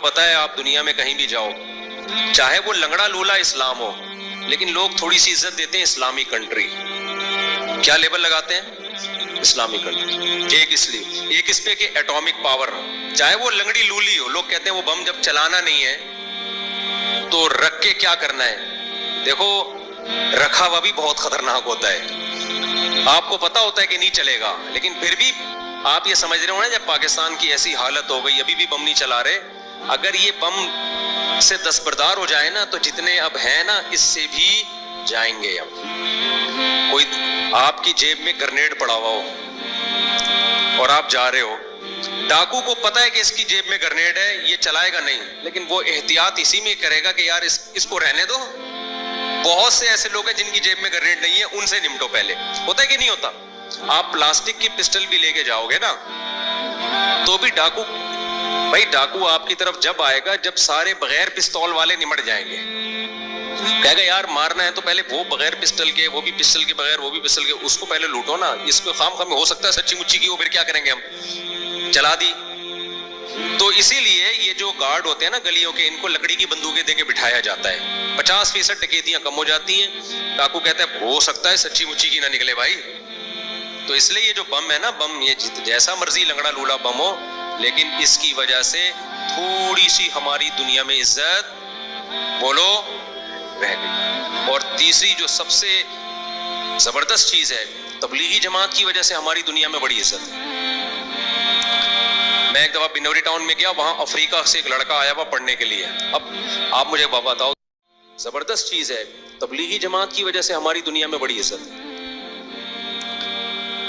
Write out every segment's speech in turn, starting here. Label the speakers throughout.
Speaker 1: پتہ ہے آپ دنیا میں کہیں بھی جاؤ, چاہے وہ لنگڑا لولا اسلام ہو, لیکن لوگ تھوڑی سی عزت دیتے ہیں اسلامی کنٹری. کیا لیبل لگاتے ہیں؟ اسلامی کنٹری. ایک اس پہ کہ ایٹامک پاور, چاہے وہ لنگڑی لولی ہو, لوگ کہتے ہیں وہ بم جب چلانا نہیں ہے تو رکھ کے کیا کرنا ہے. دیکھو رکھا ہوا بھی بہت خطرناک ہوتا ہے, آپ کو پتا ہوتا ہے کہ نہیں چلے گا, لیکن پھر بھی آپ یہ سمجھ رہے ہو نا, جب پاکستان کی ایسی حالت ہو گئی, ابھی بھی بم نہیں چلا رہے, اگر یہ بم سے دستبردار ہو جائے نا تو جتنے اب ہیں نا اس سے بھی جائیں گے. اب کوئی آپ کی جیب میں گرنیڈ پڑا ہوا ہو اور آپ جا رہے ہو, ڈاکو کو پتا ہے کہ اس کی جیب میں گرنیڈ ہے, یہ چلائے گا نہیں, لیکن وہ احتیاط اسی میں کرے گا کہ یار اس کو رہنے دو. بہت سے ایسے لوگ ہیں جن کی جیب میں گرنیڈ نہیں ہے, ان سے نمٹو پہلے. ہوتا ہے کہ نہیں ہوتا؟ آپ پلاسٹک کی پسٹل بھی لے کے جاؤ گے نا تو بھی ڈاکو, بھائی ڈاکو آپ کی طرف جب آئے گا جب سارے بغیر پستول والے نمٹ جائیں گے, کہے گا یار مارنا ہے تو پہلے وہ بغیر پسٹل کے, وہ بھی پسٹل کے بغیر, وہ بھی پسٹل کے, اس کو پہلے لوٹو نا. اس کو خام خام ہو سکتا ہے سچی مچی کی ہو, پھر کیا کریں گے ہم, چلا دی. تو اسی لیے یہ جو گارڈ ہوتے ہیں نا گلیوں کے, ان کو لکڑی کی بندوقیں دے کے بٹھایا جاتا ہے, 50% ڈکیتیاں کم ہو جاتی ہیں. ڈاکو کہتا ہے ہو سکتا ہے سچی مچی کی نہ نکلے بھائی. تو اس لیے یہ جو بم ہے نا, بم یہ جیسا مرضی لنگڑا لولا بم ہو, لیکن اس کی وجہ سے تھوڑی سی ہماری دنیا میں عزت بولو رہ گئی. اور تیسری جو سب سے زبردست چیز ہے, تبلیغی جماعت کی وجہ سے ہماری دنیا میں بڑی عزت ہے. میں ایک دفعہ بنوری ٹاؤن میں گیا, وہاں افریقہ سے ایک لڑکا آیا ہوا پڑھنے کے لیے. اب آپ مجھے بتاؤ, زبردست چیز ہے, تبلیغی جماعت کی وجہ سے ہماری دنیا میں بڑی عزت ہے.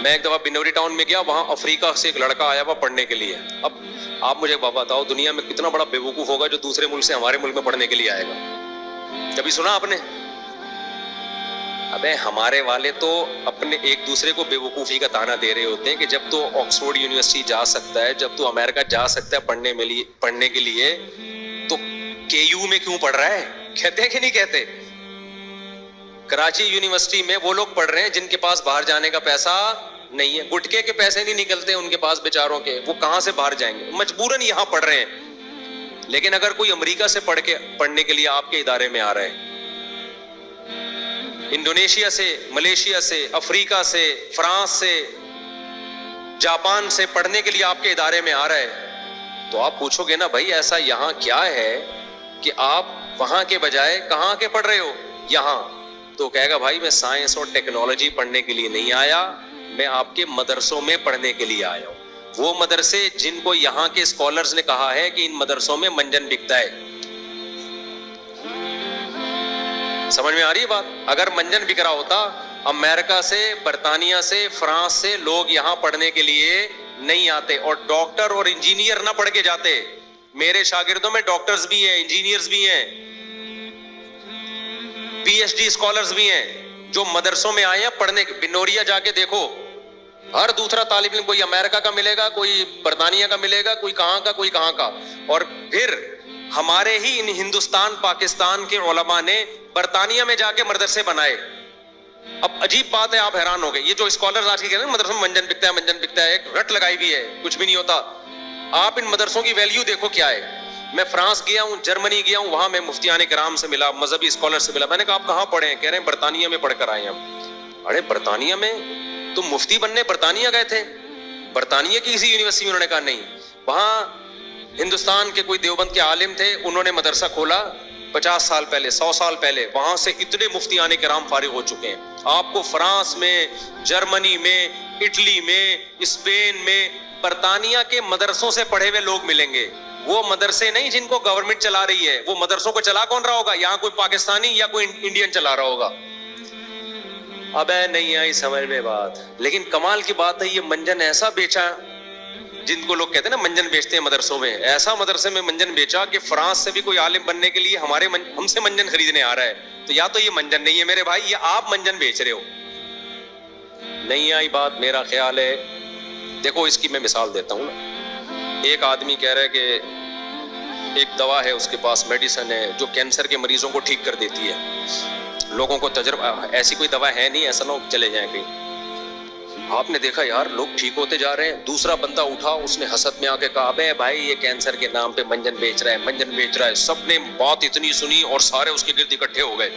Speaker 1: میں ایک دفعہ بنوری ٹاؤن میں گیا, وہاں افریقہ سے ایک لڑکا آیا ہوا پڑھنے کے لیے. اب آپ مجھے بتاؤ دنیا میں کتنا بڑا بے وقوف ہوگا جو دوسرے ملک سے ہمارے ملک میں پڑھنے کے لیے آئے گا. کبھی سنا آپ نے؟ ابے ہمارے والے تو اپنے ایک دوسرے کو بے وقوفی کا طعنہ دے رہے ہوتے ہیں کہ جب تو آکسفورڈ یونیورسٹی جا سکتا ہے, جب تو امریکہ جا سکتا ہے پڑھنے کے لیے, تو کے یو میں کیوں پڑھ رہا ہے؟ کہتے ہیں کہ نہیں کہتے؟ کراچی یونیورسٹی میں وہ لوگ پڑھ رہے ہیں جن کے پاس باہر جانے کا پیسہ نہیں ہے, گٹکے کے پیسے نہیں نکلتے ان کے پاس بیچاروں کے, وہ کہاں سے باہر جائیں گے, مجبوراً یہاں پڑھ رہے ہیں. لیکن اگر کوئی امریکہ سے پڑھنے کے لیے آپ کے ادارے میں آ رہا ہے, انڈونیشیا سے, ملیشیا سے, افریقہ سے, فرانس سے, جاپان سے پڑھنے کے لیے آپ کے ادارے میں آ رہا ہے, تو آپ پوچھو گے نا بھائی ایسا یہاں کیا ہے کہ آپ وہاں کے بجائے کہاں کے پڑھ رہے ہو یہاں؟ تو کہے گا بھائی میں سائنس اور ٹیکنالوجی پڑھنے کے لیے نہیں آیا, میں آپ کے مدرسوں میں پڑھنے کے لیے آیا ہوں. وہ مدرسے جن کو یہاں کے اسکالرز نے کہا ہے کہ ان مدرسوں میں منجن بکتا ہے. سمجھ میں آ رہی ہے بات؟ اگر منجن بک رہا ہوتا, امریکہ سے, برطانیہ سے, فرانس سے لوگ یہاں پڑھنے کے لیے نہیں آتے, اور ڈاکٹر اور انجینئر نہ پڑھ کے جاتے. میرے شاگردوں میں ڈاکٹرز بھی ہیں, انجینئرز بھی ہیں, پی ایچ ڈی اسکالرز بھی ہیں, جو مدرسوں میں آئے ہیں پڑھنے. بنوریا جا کے دیکھو, ہر دوسرا طالب علم کوئی امریکہ کا ملے گا, کوئی برطانیہ کا ملے گا, کوئی کہاں کا, کوئی کہاں کا. اور پھر ہمارے ہی ان ہندوستان پاکستان کے علماء نے برطانیہ میں جا کے مدرسے بنائے. اب عجیب بات ہے, آپ حیران ہو گئے, یہ جو اسکالرز آج کے کہتے ہیں مدرسوں میں منجن بکتا ہے, منجن بکتا ہے, ایک رٹ لگائی بھی ہے, کچھ بھی نہیں ہوتا. آپ ان مدرسوں کی ویلیو دیکھو کیا ہے. میں فرانس گیا ہوں, جرمنی گیا ہوں, وہاں میں مفتیان کرام سے ملا, مذہبی اسکالر سے ملا. میں نے کہا آپ کہاں پڑھے ہیں؟ کہہ رہے ہیں برطانیہ میں پڑھ کر آئے ہم. ارے برطانیہ میں تم مفتی بننے برطانیہ گئے تھے؟ برطانیہ کی کسی یونیورسٹی میں؟ انہوں نے کہا نہیں, وہاں ہندوستان کے کوئی دیوبند کے عالم تھے, انہوں نے مدرسہ کھولا 50 سال پہلے, 100 سال پہلے, وہاں سے اتنے مفتیان کرام فارغ ہو چکے ہیں. آپ کو فرانس میں, جرمنی میں, اٹلی میں, اسپین میں, برطانیہ کے مدرسوں سے پڑھے ہوئے لوگ ملیں گے. وہ مدرسے نہیں جن کو گورنمنٹ چلا رہی ہے, وہ مدرسوں کو چلا کون رہا ہوگا؟ یہاں کوئی پاکستانی یا کوئی انڈین چلا رہا ہوگا. اب نہیں آئی سمجھ میں بات. لیکن کمال کی بات ہے, یہ منجن ایسا بیچا, جن کو لوگ کہتے ہیں نا منجن بیچتے ہیں مدرسوں میں, ایسا مدرسے میں منجن بیچا کہ فرانس سے بھی کوئی عالم بننے کے لیے ہم سے منجن خریدنے آ رہا ہے. تو یا تو یہ منجن نہیں ہے میرے بھائی, یہ آپ منجن بیچ رہے ہو. نہیں آئی بات؟ میرا خیال ہے, دیکھو اس کی میں مثال دیتا ہوں نا. ایک آدمی کہہ رہا ہے کہ ایک دوا ہے اس کے پاس, میڈیسن ہے جو کینسر کے مریضوں کو ٹھیک کر دیتی ہے. لوگوں کو تجربہ, ایسی کوئی دوا ہے نہیں, ایسا نہ چلے جائیں کہیں. آپ نے دیکھا یار لوگ ٹھیک ہوتے جا رہے ہیں. دوسرا بندہ اٹھا, اس نے حسد میں آ کے کہا ابے بھائی یہ کینسر کے نام پہ منجن بیچ رہا ہے, منجن بیچ رہا ہے. سب نے بات اتنی سنی اور سارے اس کے گرد اکٹھے ہو گئے.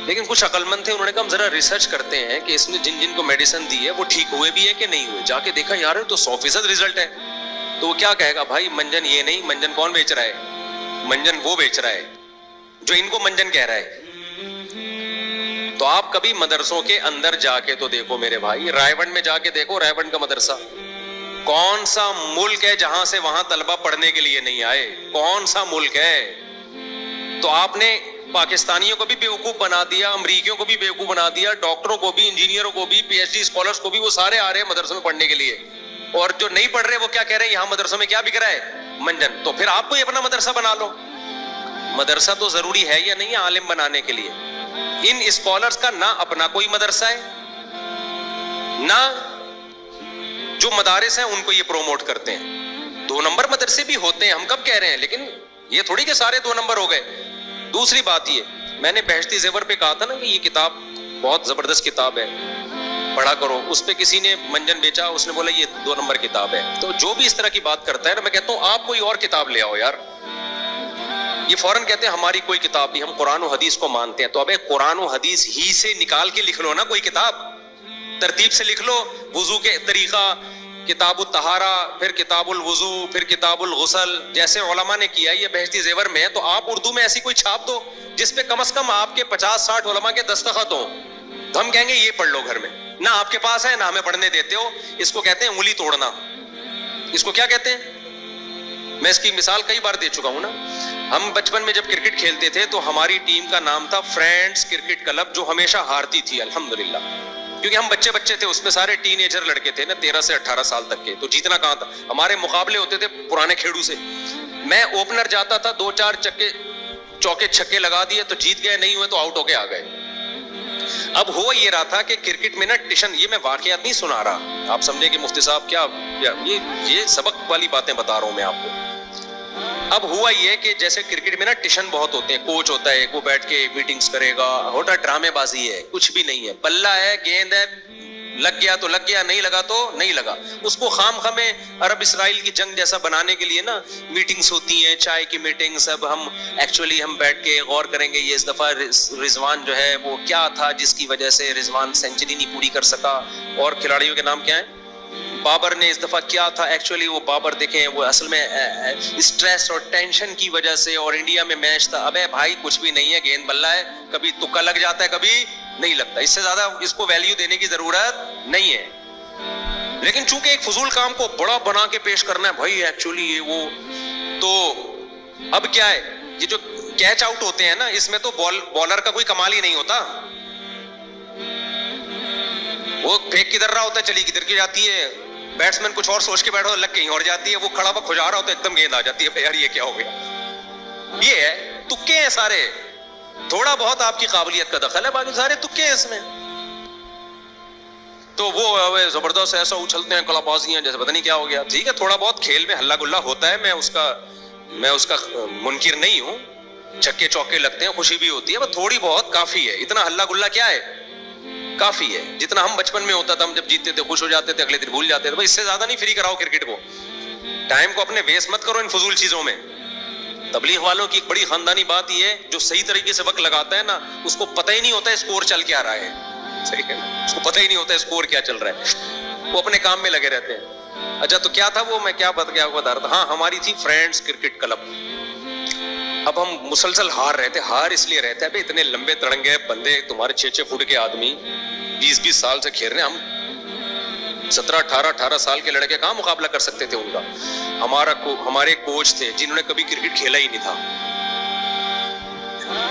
Speaker 1: لیکن کچھ عقل مند تھے, انہوں نے کہا ہم ذرا ریسرچ کرتے ہیں کہ اس نے جن جن کو میڈیسن دی ہے وہ ٹھیک ہوئے بھی ہے کہ نہیں ہوئے. جا کے دیکھا یار تو 100% رزلٹ ہے. تو وہ کیا کہے گا بھائی منجن یہ نہیں, منجن کون بیچ رہا ہے؟ منجن وہ بیچ رہا ہے جو ان کو منجن کہہ رہا ہے. تو آپ کبھی مدرسوں کے اندر جا کے تو دیکھو میرے بھائی, رائے ونڈ میں جا کے دیکھو, رائے ونڈ کا مدرسہ کون سا ملک ہے جہاں سے وہاں طلبہ پڑھنے کے لیے نہیں آئے؟ کون سا ملک ہے؟ تو آپ نے پاکستانیوں کو بھی بیوقوف بنا دیا, امریکیوں کو بھی بیوقوف بنا دیا, ڈاکٹروں کو بھی, انجینئروں کو بھی, پی ایچ ڈی اسکالرس کو بھی, وہ سارے آ رہے ہیں مدرسوں میں پڑھنے کے لیے. اور جو نہیں پڑھ رہے وہ کیا کہہ رہے ہیں, یہاں مدرسوں میں کیا بک رہا ہے؟ منجن. تو پھر آپ کو اپنا مدرسہ بنا لو. مدرسہ تو ضروری ہے یا نہیں عالم بنانے کے لیے؟ ان اسکالرز کا نہ اپنا کوئی مدرسہ ہے, نہ جو مدارس ہیں ان کو یہ پروموٹ کرتے ہیں. 2 نمبر مدرسے بھی ہوتے ہیں, ہم کب کہہ رہے ہیں, لیکن یہ تھوڑی کہ سارے 2 نمبر ہو گئے. دوسری بات یہ, میں نے بہشتی زیور پہ کہا تھا نا کہ یہ کتاب بہت زبردست کتاب ہے, پڑھا کرو. اس پہ کسی نے منجن بیچا, اس نے بولا یہ 2 نمبر کتاب ہے. تو جو بھی اس طرح کی بات کرتا ہے نا, میں کہتا ہوں آپ کوئی اور کتاب لے آؤ یار. یہ فوراً کہتے ہیں ہماری کوئی کتاب نہیں, ہم قرآن و حدیث کو مانتے ہیں. تو ابے قرآن و حدیث ہی سے نکال کے لکھ لو نا کوئی کتاب, ترتیب سے لکھ لو. وضو کے طریقہ, کتاب الطہارہ, پھر کتاب الوضو, پھر کتاب الغسل, جیسے علماء نے کیا. یہ بہشتی زیور میں ہے, تو آپ اردو میں ایسی کوئی چھاپ دو جس پہ کم از کم آپ کے 50-60 علماء کے دستخط ہوں. تو ہم کہیں گے یہ پڑھ لو گھر میں. نہ آپ کے پاس ہے, نہ ہمیں پڑھنے دیتے ہو. اس کو کہتے ہیں انگلی توڑنا. اس کو کیا کہتے ہیں؟ میں اس کی مثال کئی بار دے چکا ہوں نا. ہم بچپن میں جب کرکٹ کھیلتے تھے تو ہماری ٹیم کا نام تھا فرینڈز کرکٹ کلب, جو ہمیشہ ہارتی تھی الحمدللہ, کیونکہ ہم بچے تھے. اس میں سارے ٹین ایجر لڑکے تھے نا, 13 سے 18 سال تک کے. تو جیتنا کہاں تھا, ہمارے مقابلے ہوتے تھے پرانے کھیڑو سے. میں اوپنر جاتا تھا, 2-4 چوکے چھکے لگا دیے تو جیت گئے, نہیں ہوئے تو آؤٹ ہو کے آ گئے. اب ہو یہ رہا تھا کہ کرکٹ میں نا ٹیشن, یہ میں واقعات نہیں سنا رہا, آپ سمجھے کہ مفتی صاحب کیا یہ سبق والی باتیں بتا رہا ہوں میں آپ کو. اب ہوا یہ کہ جیسے کرکٹ میں نا ٹیشن بہت ہوتے ہیں, کوچ ہوتا ہے, وہ بیٹھ کے میٹنگز کرے گا, ہوتا ڈرامے بازی ہے, کچھ بھی نہیں ہے. بلہ ہے, گیند ہے, لگ گیا تو لگ گیا, نہیں لگا تو نہیں لگا. اس کو خام خامے عرب اسرائیل کی جنگ جیسا بنانے کے لیے نا میٹنگز ہوتی ہیں, چائے کی میٹنگز. اب ہم بیٹھ کے غور کریں گے یہ اس دفعہ رضوان جو ہے وہ کیا تھا جس کی وجہ سے رضوان سینچری نہیں پوری کر سکا, اور کھلاڑیوں کے نام کیا ہیں. بابر نے اس دفعہ کیا تھا, ایکچولی وہ بابر دیکھیں وہ اصل میں اسٹریس اور ٹینشن کی وجہ سے, اور انڈیا میں میچ تھا. ابے بھائی کچھ بھی نہیں ہے, گیند بلہ ہے, کبھی تکا لگ جاتا ہے, کبھی نہیں لگتا. اس سے زیادہ اس کو ویلیو دینے کی ضرورت نہیں ہے. لیکن چونکہ ایک فضول کام کو بڑا بنا کے پیش کرنا ہے بھائی, ایکچولی یہ وہ, تو اب کیا ہے, یہ جو کیچ آؤٹ ہوتے ہیں نا, اس میں تو بالر کا کوئی کمال ہی نہیں ہوتا. وہ پھینک کدھر رہا ہوتا ہے, چلی کدھر کی جاتی ہے, بیٹسمین کچھ اور سوچ کے بیٹھا, لگ کہیں اور جاتی ہے, وہ کھڑا ہوا کھجا رہا ہوتا ہے, ایک دم گیند آ جاتی ہے. یار یہ کیا ہو گیا, یہ ہے تکے ہیں سارے. تھوڑا بہت آپ کی قابلیت کا دخل ہے, باقی سارے تکے ہیں اس میں. تو وہ زبردست ایسا اچھلتے ہیں, کلا بازیاں جیسے پتہ نہیں کیا ہو گیا. ٹھیک ہے, تھوڑا بہت کھیل میں ہلا گلا ہوتا ہے, میں اس کا منکر نہیں ہوں. چھکے چوکے لگتے ہیں, خوشی بھی ہوتی ہے, بس تھوڑی بہت کافی ہے. اتنا ہلا گلا کیا ہے, کافی ہے. جتنا ہم بچپن میں ہوتا تھا, ہم جب جیتتے تھے خوش ہو جاتے تھے, اگلے دن بھول جاتے تھے. بس اس سے زیادہ نہیں فری کراؤ کرکٹ کو. ٹائم کو اپنے ویسٹ مت کرو ان فضول چیزوں میں. تبلیغ والوں کی ایک بڑی خاندانی بات یہ ہے, جو صحیح طریقے سے وقت لگاتا ہے نا, اس کو پتہ ہی نہیں ہوتا اسکور چل کیا رہا ہے. صحیح ہے, اس کو پتہ ہی نہیں ہوتا اسکور کیا چل رہا ہے, وہ اپنے کام میں لگے رہتے ہیں. اچھا تو کیا تھا وہ, میں کیا بتا رہا تھا, ہاں ہماری تھی فرینڈز کرکٹ کلب. اب ہم مسلسل ہار رہے تھے. ہار اس لیے رہتے ہیں, اتنے لمبے تڑنگے بندے, تمہارے 6-6 فٹ کے آدمی 20-20 سال سے کھیل رہے ہیں. ہم 17-18 سال کے لڑکے کہاں مقابلہ کر سکتے تھے ان کا. ہمارے کوچ تھے جنہوں نے کبھی کرکٹ کھیلا ہی نہیں تھا.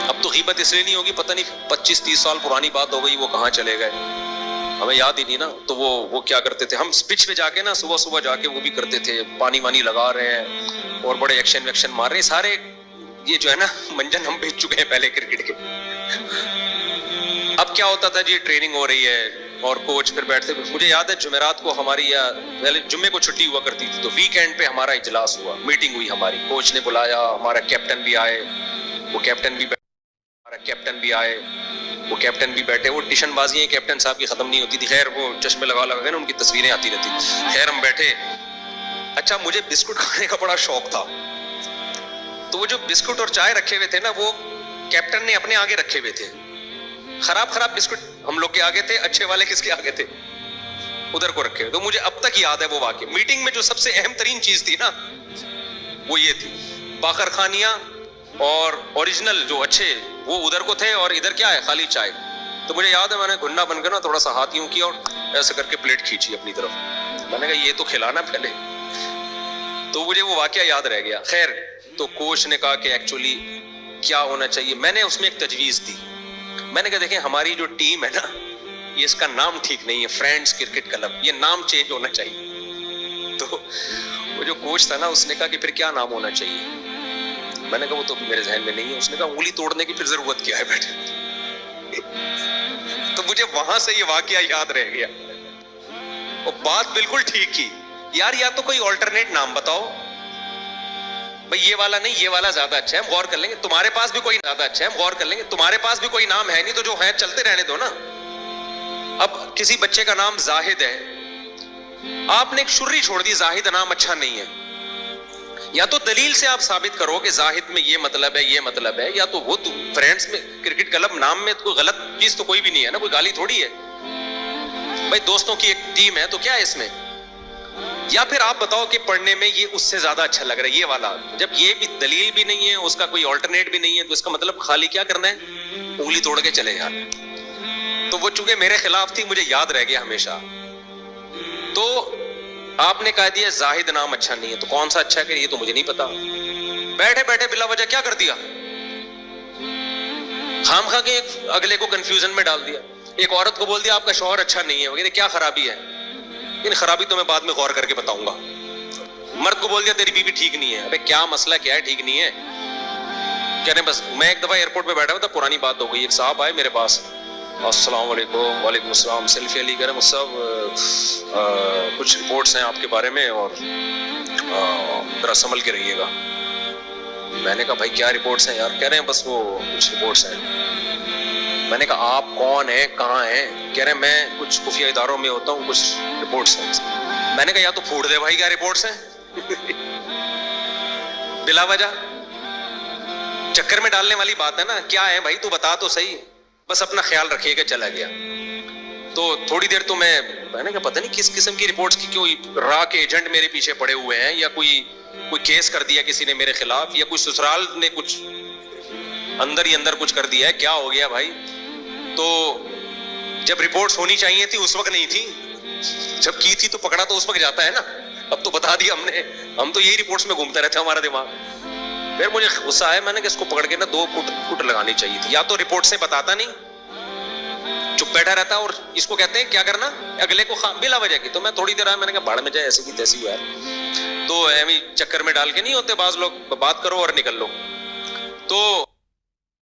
Speaker 1: اب تو غیبت اس لیے نہیں ہوگی, پتہ نہیں 25-30 سال پرانی بات ہو گئی, وہ کہاں چلے گئے, ہمیں یاد ہی نہیں نا. تو وہ کیا کرتے تھے, ہم پچ پہ جا کے نا صبح جا کے وہ بھی کرتے تھے, پانی وانی لگا رہے ہیں اور بڑے ایکشن ویکشن مار رہے ہیں. سارے یہ جو ہے نا منجن ہم بیچ چکے ہیں پہلے کرکٹ کے. اب کیا ہوتا تھا جی, ٹریننگ ہو رہی ہے اور کوچ پھر بیٹھتے. مجھے یاد ہے جمعرات کو ہماری, یا پہلے جمعے کو چھٹی ہوا کرتی تھی, تو ویکینڈ پہ ہمارا اجلاس ہوا, میٹنگ ہوئی ہماری. کوچ نے بلایا, ہمارا کیپٹن بھی آئے, وہ کیپٹن بھی آئے, وہ کیپٹن بھی بیٹھے, وہ ٹیشن بازیاں کیپٹن صاحب کی ختم نہیں ہوتی تھی. خیر وہ چشمے لگا لگا کے نا ان کی تصویریں آتی رہتی. خیر ہم بیٹھے. اچھا مجھے بسکٹ کھانے کا بڑا شوق تھا, تو وہ جو بسکٹ اور چائے رکھے ہوئے تھے نا وہ کیپٹن نے اپنے آگے رکھے ہوئے تھے. خراب بسکٹ ہم لوگ کے آگے تھے, اچھے والے کس کے آگے تھے؟ ادھر کو رکھے ہوئے. تو مجھے اب تک یاد ہے وہ واقعہ. میٹنگ میں جو سب سے اہم ترین چیز تھی نا وہ یہ تھی, باخر خانیاں اور اوریجنل جو اچھے وہ ادھر کو تھے, اور ادھر کیا ہے خالی چائے. تو مجھے یاد ہے میں نے گھننا بن کے نا تھوڑا سا ہاتھ یوں کیا اور ایسے کر کے پلیٹ کھینچی اپنی طرف. میں نے کہا یہ تو کھلانا پہلے. تو مجھے وہ واقعہ یاد رہ گیا. خیر تو کوچ نے کہا کہ ایکچولی کیا ہونا چاہیے. میں نے اس میں ایک تجویز دی. میں نے کہا دیکھیں ہماری جو ٹیم ہے نا یہ اس کا نام ٹھیک نہیں ہے, فرینڈز کرکٹ کلب, یہ نام چینج ہونا چاہیے. تو وہ جو کوچ تھا نا اس نے کہا کہ پھر کیا نام ہونا چاہیے. میں نے کہا وہ تو میرے ذہن میں نہیں ہے. اس نے کہا انگلی توڑنے کی پھر ضرورت کیا ہے بیٹے. تو مجھے وہاں سے یہ واقعہ یاد رہ گیا. اور بات بالکل ٹھیک کی یار, یا تو کوئی آلٹرنیٹ نام بتاؤ بھائی, یہ والا نہیں یہ والا زیادہ اچھا ہے, ہم غور کر لیں گے. تمہارے پاس بھی کوئی زیادہ اچھا ہے, ہم غور کر لیں گے. تمہارے پاس بھی کوئی نام ہے نہیں تو جو ہے چلتے رہنے دو نا. اب کسی بچے کا نام زاہد ہے, آپ نے ایک شرری چھوڑ دی, زاہد نام اچھا نہیں ہے. یا تو دلیل سے آپ ثابت کرو کہ زاہد میں یہ مطلب ہے یہ مطلب ہے, یا تو وہ فرینڈز میں کرکٹ کلب نام میں کوئی غلط چیز تو کوئی بھی نہیں ہے نا, کوئی گالی تھوڑی ہے بھائی, دوستوں کی ایک ٹیم ہے تو کیا ہے اس میں. یا پھر آپ بتاؤ کہ پڑھنے میں یہ اس سے زیادہ اچھا لگ رہا ہے یہ والا. جب یہ بھی دلیل بھی نہیں ہے, اس کا کوئی آلٹرنیٹ بھی نہیں ہے, تو اس کا مطلب خالی کیا کرنا ہے, انگلی توڑ کے چلے جانا. تو وہ چونکہ میرے خلاف تھی مجھے یاد رہ گیا ہمیشہ. تو آپ نے کہہ دیا زاہد نام اچھا نہیں ہے, تو کون سا اچھا ہے کہ یہ تو مجھے نہیں پتا. بیٹھے بیٹھے بلا وجہ کیا کر دیا, خام خواہ کے اگلے کو کنفیوژن میں ڈال دیا. ایک عورت کو بول دیا آپ کا شوہر اچھا نہیں ہے وغیرہ, کیا خرابی ہے, لیکن خرابی تو میں بعد میں غور کر کے بتاؤں گا. مرد کو بول دیا تیری بیوی ٹھیک نہیں ہے, ابے کیا مسئلہ کیا ہے ٹھیک نہیں ہے. کہہ رہے بس میں ایک دفعہ ایئرپورٹ پہ بیٹھا ہوا تھا, پرانی بات ہو گئی, ایک صاحب آئے میرے پاس, السلام علیکم. وعلیکم السلام. سیلفی علی. کہہ رہے صاحب کچھ رپورٹس ہیں آپ کے بارے میں اور ذرا سنبھل کے رہیے گا. میں نے کہا بھائی کیا رپورٹس ہیں یار. کہہ رہے ہیں بس وہ کچھ رپورٹس ہیں. میں نے کہا آپ کون ہیں کہاں ہیں. کہہ رہے ہیں میں کچھ خفیہ اداروں میں ہوتا ہوں, کچھ رپورٹس ہیں. میں نے کہا یا تو پھوڑ دے بھائی کیا رپورٹس ہیں بلا وجہ چکر میں ڈالنے والی بات ہے نا. کیا ہے بھائی تو بتا تو صحیح, بس اپنا خیال رکھیے کہ چلا گیا. تو تھوڑی دیر تو میں نے کہا پتہ نہیں کس قسم کی رپورٹس کی, کوئی را کے ایجنٹ میرے پیچھے پڑے ہوئے ہیں, یا کوئی کیس کر دیا کسی نے میرے خلاف, یا کوئی سسرال نے کچھ اندر ہی اندر کچھ کر دیا ہے, کیا ہو گیا بھائی. تو جب رپورٹس ہونی چاہیے تھی اس وقت نہیں تھی, جب کی تھی تو پکڑا تو اس وقت جاتا ہے نا. اب تو بتا دیا ہم نے, ہم تو یہی رپورٹس میں گھومتا رہتا ہے ہمارا دماغ. پھر مجھے غصہ آیا, میں نے کہ اس کو پکڑ کے نا 2 کٹ لگانی چاہیے تھی. یا تو رپورٹ سے بتاتا نہیں, چپ بیٹھا رہتا, اور اس کو کہتے ہیں کیا کرنا اگلے کو بلا وجہ کی. تو میں تھوڑی دیر آیا, میں نے کہا بھاڑ میں جائے ایسی کی تیسی یار. تو ایویں چکر میں ڈال کے نہیں ہوتے بعض لوگ, بات کرو اور نکل لو. تو